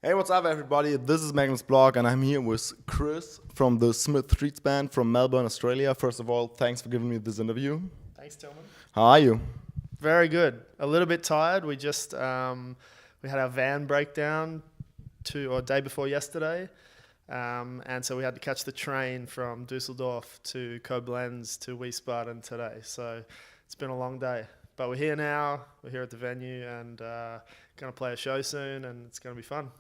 Hey, what's up, everybody? This is Magnus Blog, and I'm here with Chris from the Smith Streets Band from Melbourne, Australia. First of all, thanks for giving me this interview. Thanks, Tillman. How are you? Very good. A little bit tired. We just we had our van breakdown day before yesterday, and so we had to catch the train from Dusseldorf to Koblenz to Wiesbaden today. So it's been a long day, but we're here now. We're here at the venue and going to play a show soon, and it's going to be fun.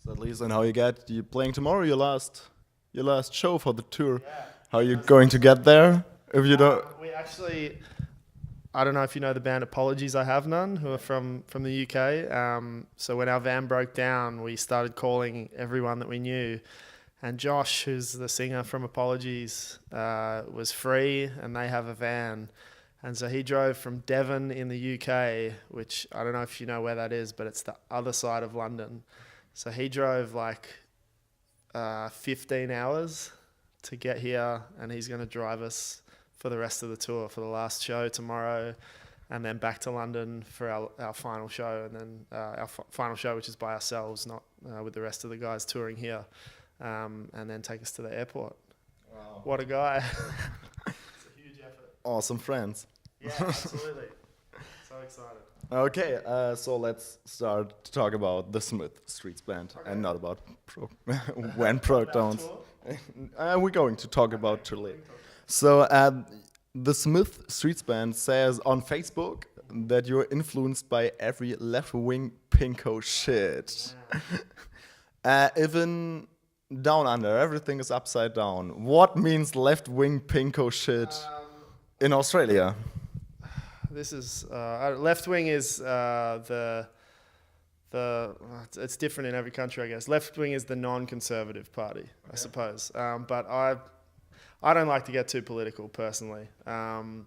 So at least, and how you playing tomorrow? Your last show for the tour. Yeah. How are you going to get there? If you don't, We actually, I don't know if you know the band Apologies I Have None, who are from the UK. So when our van broke down, we started calling everyone that we knew. And Josh, who's the singer from Apologies, was free, and they have a van. And so he drove from Devon in the UK, which I don't know if you know where that is, but it's the other side of London. So he drove like 15 hours to get here, and he's going to drive us for the rest of the tour, for the last show tomorrow, and then back to London for our final show, and then our final show, which is by ourselves, not with the rest of the guys touring here, and then take us to the airport. Wow. What a guy. It's a huge effort. Awesome friends. Yeah, absolutely. So excited. Okay, so let's start to talk about the Smith Streets Band and not about when broke down. We're going to talk about tour. So the Smith Streets Band says on Facebook that you're influenced by every left-wing pinko shit. Even down under, everything is upside down. What means left-wing pinko shit in Australia? This is left wing is it's different in every country, I guess. Left wing is the non-conservative party, okay. I suppose. But I don't like to get too political personally. In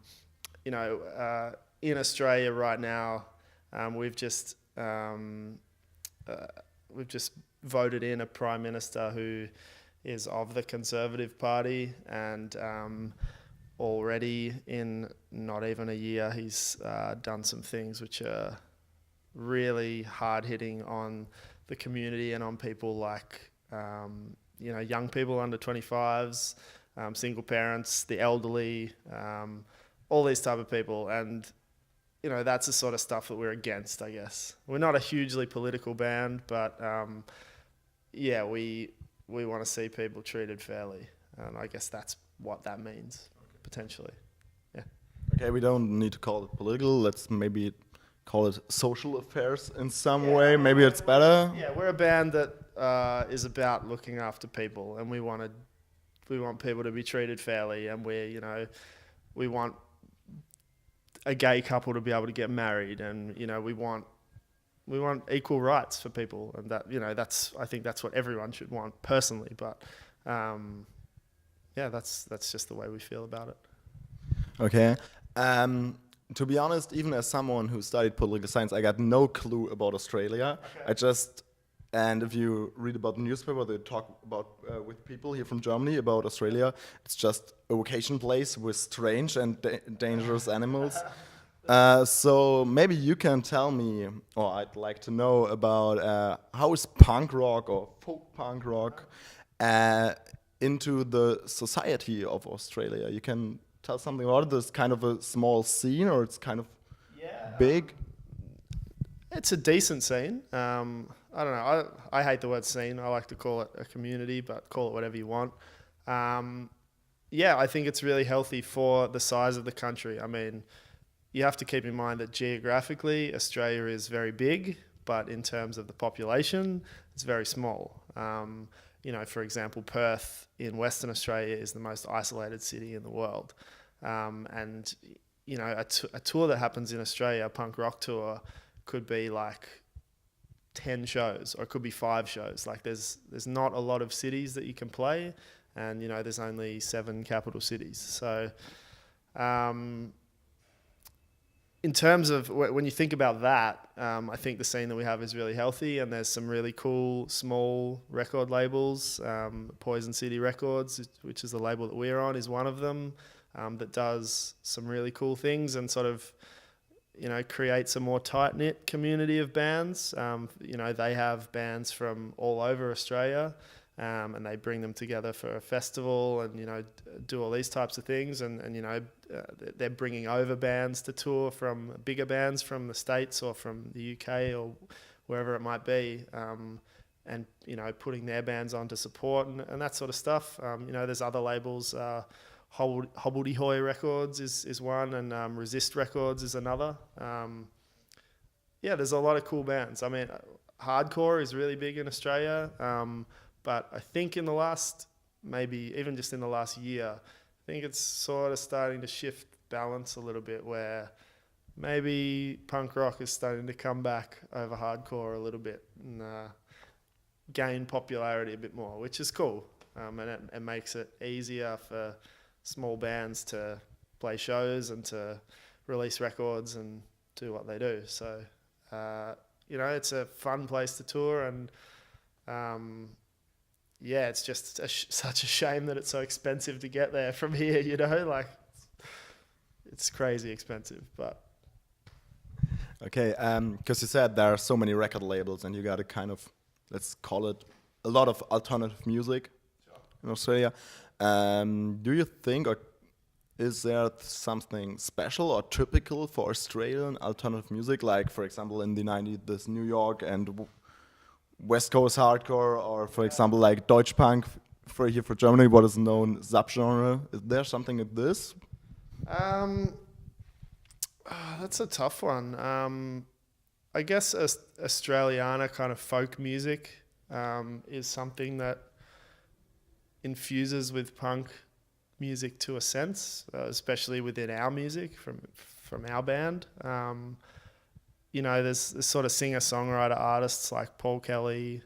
Australia right now, we've just voted in a prime minister who is of the Conservative Party, and already in not even a year, he's done some things which are really hard-hitting on the community and on people like, young people under 25s, single parents, the elderly, all these type of people. And, that's the sort of stuff that we're against, I guess. We're not a hugely political band, but, we want to see people treated fairly. And I guess that's what that means. Potentially, yeah. Okay, we don't need to call it political. Let's maybe call it social affairs in some way. Maybe it's better. Yeah, we're a band that is about looking after people, and we want people to be treated fairly, and we want a gay couple to be able to get married, and we want equal rights for people, and I think that's what everyone should want personally, but. That's just the way we feel about it. Okay. To be honest, even as someone who studied political science, I got no clue about Australia. Okay. And if you read about the newspaper, they talk about with people here from Germany about Australia. It's just a vacation place with strange and dangerous animals. So maybe you can tell me, or I'd like to know about how is punk rock or folk punk rock into the society of Australia. You can tell something about it. There's kind of a small scene, or it's kind of big. It's a decent scene. I don't know. I hate the word scene. I like to call it a community, but call it whatever you want. I think it's really healthy for the size of the country. I mean, you have to keep in mind that geographically, Australia is very big, but in terms of the population, it's very small. For example, Perth in Western Australia is the most isolated city in the world. A tour that happens in Australia, a punk rock tour, could be like 10 shows, or it could be 5 shows. Like there's not a lot of cities that you can play, and there's only 7 capital cities. So in terms of when you think about that, I think the scene that we have is really healthy, and there's some really cool small record labels. Poison City Records, which is the label that we're on, is one of them, that does some really cool things and sort of, creates a more tight-knit community of bands. They have bands from all over Australia, and they bring them together for a festival and, do all these types of things. And they're bringing over bands to tour from bigger bands from the States or from the UK or wherever it might be. And putting their bands on to support and that sort of stuff. There's other labels. Hobbledehoy Records is one, and Resist Records is another. There's a lot of cool bands. I mean, hardcore is really big in Australia, but I think maybe even just in the last year, I think it's sort of starting to shift balance a little bit, where maybe punk rock is starting to come back over hardcore a little bit and gain popularity a bit more, which is cool. And it makes it easier for small bands to play shows and to release records and do what they do. So, it's a fun place to tour, and it's just such a shame that it's so expensive to get there from here, it's crazy expensive, but. Okay, because you said there are so many record labels and you got a kind of, let's call it, a lot of alternative music in Australia. Do you think, or is there something special or typical for Australian alternative music? Like, for example, in the 90s, this New York and West Coast hardcore, or for example, like Deutsch Punk for Germany, what is known subgenre. Is there something like this? That's a tough one. I guess Australiana kind of folk music is something that infuses with punk music to a sense, especially within our music from our band. There's this sort of singer-songwriter artists like Paul Kelly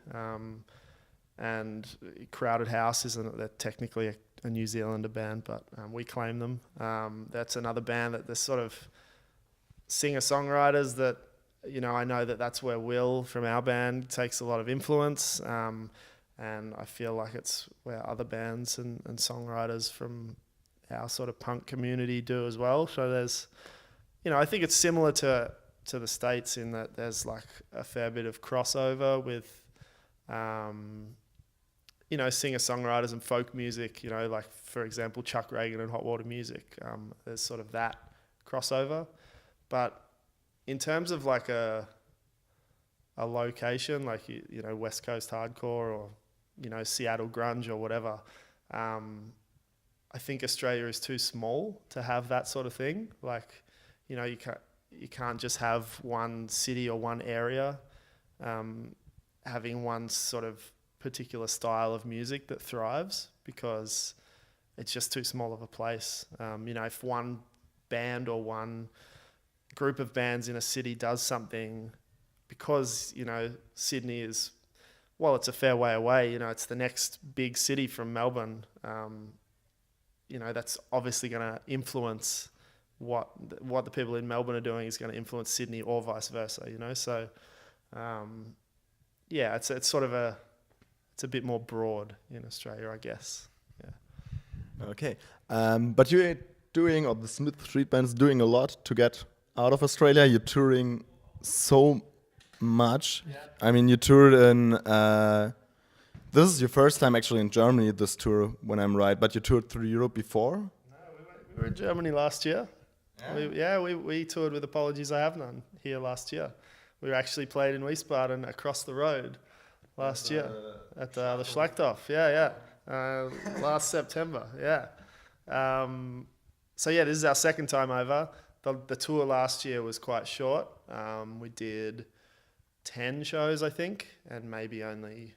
and Crowded House. They're technically a New Zealander band, but we claim them. That's another band that there's sort of singer-songwriters that, I know that's where Will from our band takes a lot of influence. And I feel like it's where other bands and songwriters from our sort of punk community do as well. So there's, I think it's similar to the States in that there's like a fair bit of crossover with, singer-songwriters and folk music, like, for example, Chuck Reagan and Hot Water Music. There's sort of that crossover. But in terms of like a location, like, West Coast hardcore or, Seattle grunge or whatever, I think Australia is too small to have that sort of thing. Like, you can't just have one city or one area having one sort of particular style of music that thrives, because it's just too small of a place. If one band or one group of bands in a city does something, because, Sydney is, well, it's a fair way away, it's the next big city from Melbourne, that's obviously going to influence what the people in Melbourne are doing is going to influence Sydney or vice versa, so it's sort of it's a bit more broad in Australia, I guess. Okay, but you're doing, or the Smith Street Band's doing a lot to get out of Australia. You're touring so much. Yeah. I mean, you toured in. This is your first time actually in Germany, this tour, when I'm right. But you toured through Europe before. No, we were in Germany last year. Yeah. We toured with Apologies I Have None here last year. We actually played in Wiesbaden across the road last year at the Schlachthof. Last September. This is our second time over. The tour last year was quite short. We did 10 shows, I think, and maybe only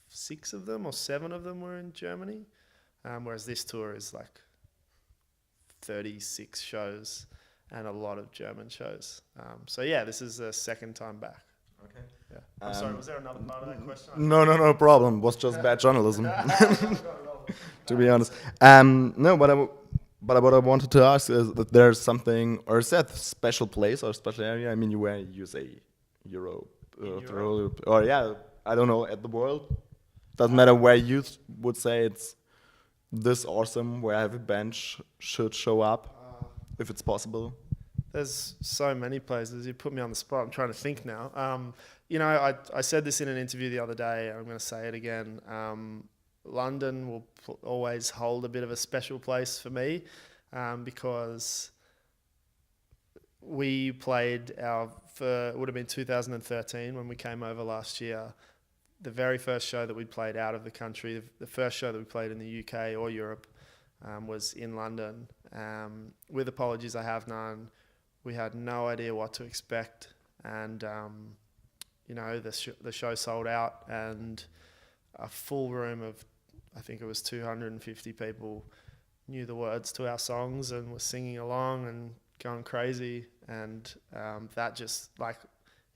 6 of them or 7 of them were in Germany, whereas this tour is like 36 shows and a lot of German shows. This is the second time back. Okay. Yeah. I'm sorry, was there another part of that question? No problem. It was just bad journalism, to be honest. But what I wanted to ask is that there's something, or is that special place or special area? I mean, you say Europe, or I don't know, at the world. Doesn't matter where you would say it's this awesome, where every band should show up, if it's possible. There's so many places. You put me on the spot. I'm trying to think now. You know, I said this in an interview the other day. I'm going to say it again. London will always hold a bit of a special place for me because we played it would have been 2013 when we came over last year. The very first show that we played out of the country, the first show that we played in the UK or Europe was in London. With apologies, I have none. We had no idea what to expect, and you know, the show sold out, and a full room of, I think it was 250 people, knew the words to our songs and were singing along and going crazy, and that just like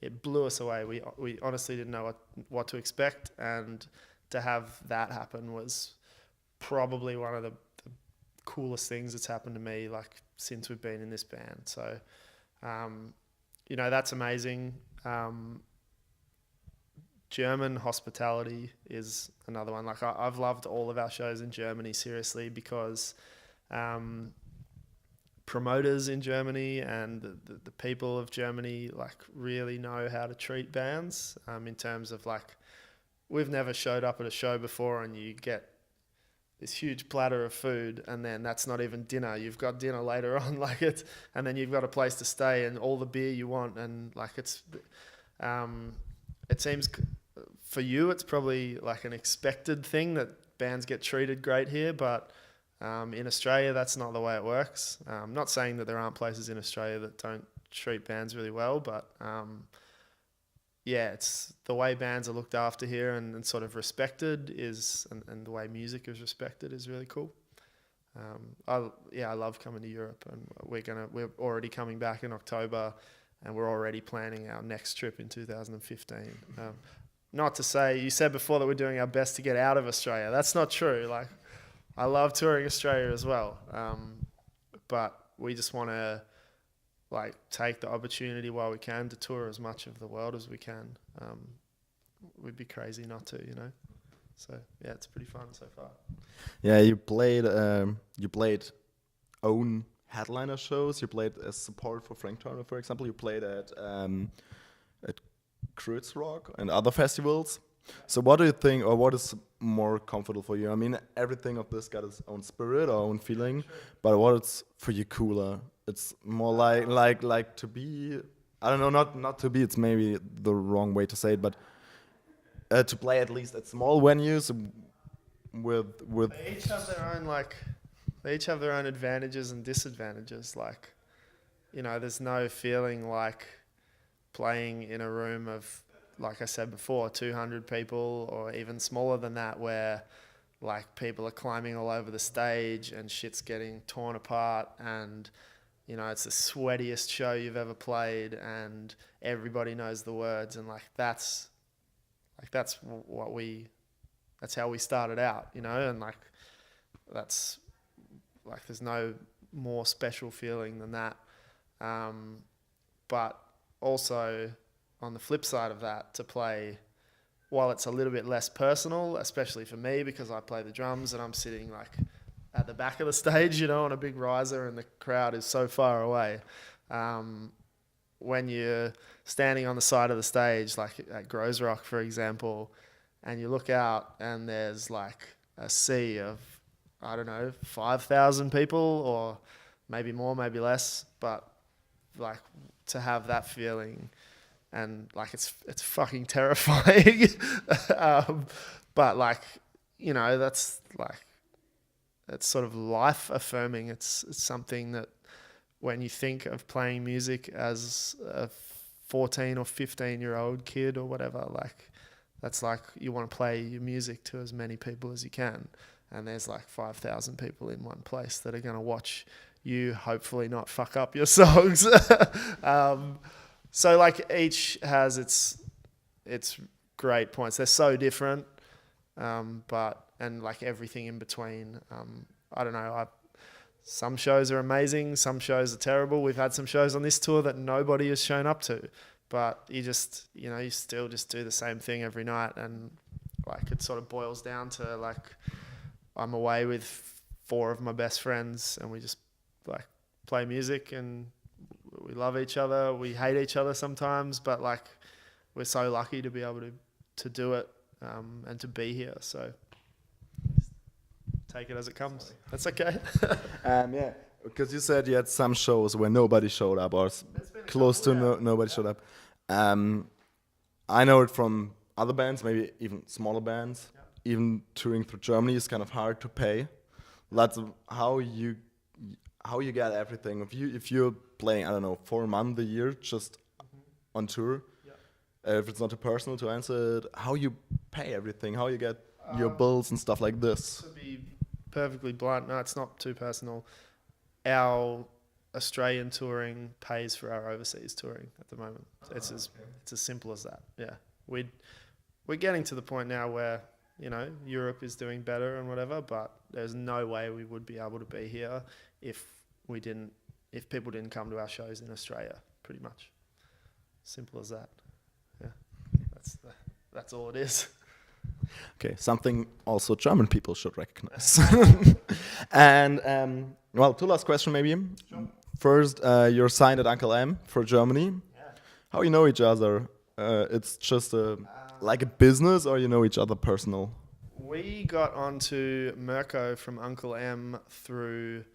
it blew us away. We honestly didn't know what to expect, and to have that happen was probably one of the coolest things that's happened to me like since we've been in this band. So you know, that's amazing. German hospitality is another one. Like I've loved all of our shows in Germany, seriously, because promoters in Germany and the people of Germany like really know how to treat bands in terms of like, we've never showed up at a show before and you get this huge platter of food and then that's not even dinner. You've got dinner later on, like it's, and then you've got a place to stay and all the beer you want, and like it's it seems for you it's probably like an expected thing that bands get treated great here, but in Australia that's not the way it works. I'm not saying that there aren't places in Australia that don't treat bands really well, but yeah, it's the way bands are looked after here and sort of respected is, and the way music is respected is really cool. I love coming to Europe, and we're already coming back in October, and we're already planning our next trip in 2015. Not to say, you said before that we're doing our best to get out of Australia. That's not true. Like, I love touring Australia as well, but we just want to like take the opportunity while we can to tour as much of the world as we can. We'd be crazy not to, you know. So yeah, it's pretty fun so far. Yeah, you played own headliner shows. You played as support for Frank Turner, for example. You played at Kreativfabrik and other festivals. So what do you think, or what is more comfortable for you? I mean, everything of this got its own spirit, or own feeling, but what is for you cooler? It's more like to be, I don't know, not to be, it's maybe the wrong way to say it, but to play at least at small venues with They each have their own advantages and disadvantages. Like, you know, there's no feeling like playing in a room of, like I said before, 200 people or even smaller than that, where like people are climbing all over the stage and shit's getting torn apart, and you know, it's the sweatiest show you've ever played and everybody knows the words, and that's how we started out, you know, and like that's like there's no more special feeling than that. But also on the flip side of that, to play, while it's a little bit less personal, especially for me because I play the drums and I'm sitting like at the back of the stage, you know, on a big riser and the crowd is so far away. When you're standing on the side of the stage, like at Grows Rock, for example, and you look out and there's like a sea of, I don't know, 5,000 people, or maybe more, maybe less, but like to have that feeling, and like it's fucking terrifying. But like, you know, that's like, it's sort of life affirming. It's something that when you think of playing music as a 14 or 15-year-old kid or whatever, like that's like you want to play your music to as many people as you can. And there's like 5,000 people in one place that are going to watch you hopefully not fuck up your songs. So like each has its great points. They're so different, but and like everything in between. I don't know. Some shows are amazing. Some shows are terrible. We've had some shows on this tour that nobody has shown up to, but you still just do the same thing every night, and like it sort of boils down to like I'm away with 4 of my best friends, and we just like play music, and We love each other. We hate each other sometimes, but like we're so lucky to be able to do it and to be here. So take it as it comes. That's okay. Yeah, because you said you had some shows where nobody showed up, or close to nobody showed up. I know it from other bands, maybe even smaller bands. Even touring through Germany is kind of hard to pay. That's how you get everything. If you're playing, I don't know, 4 months a year just on tour. If it's not too personal to answer it, how you pay everything, how you get your bills and stuff like this. To be perfectly blunt, no, it's not too personal. Our Australian touring pays for our overseas touring at the moment. It's as simple as that. Yeah, we're getting to the point now where Europe is doing better and whatever, but there's no way we would be able to be here if people didn't come to our shows in Australia. Pretty much, simple as that. Yeah, that's all it is. Okay, something also German people should recognize. And well, 2 last question maybe. Sure. First, you're signed at Uncle M for Germany. Yeah. How you know each other? It's just like a business, or you know each other personal? We got onto Mirko from Uncle M through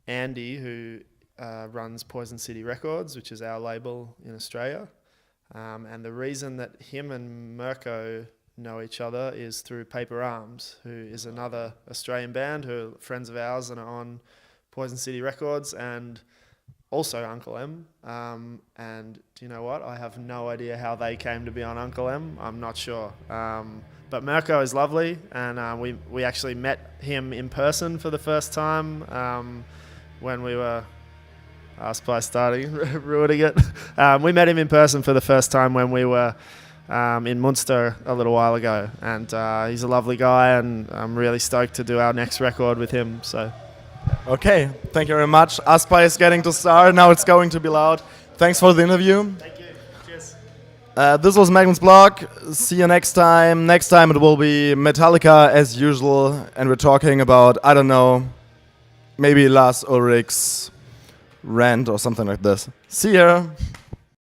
Andy, who runs Poison City Records, which is our label in Australia. And the reason that him and Mirko know each other is through Paper Arms, who is another Australian band who are friends of ours and are on Poison City Records, and also Uncle M. And do you know what? I have no idea how they came to be on Uncle M. I'm not sure. But Mirko is lovely, and we actually met him in person for the first time when we were asked by starting ruining it. We met him in person for the first time when we were in Munster a little while ago, and he's a lovely guy, and I'm really stoked to do our next record with him. So, okay, thank you very much. Aspa is getting to start now. It's going to be loud. Thanks for the interview. Thank you. Cheers. This was Magnus Blog. See you next time. Next time it will be Metallica as usual, and we're talking about, I don't know, maybe Lars Ulrich's rant or something like this. See ya.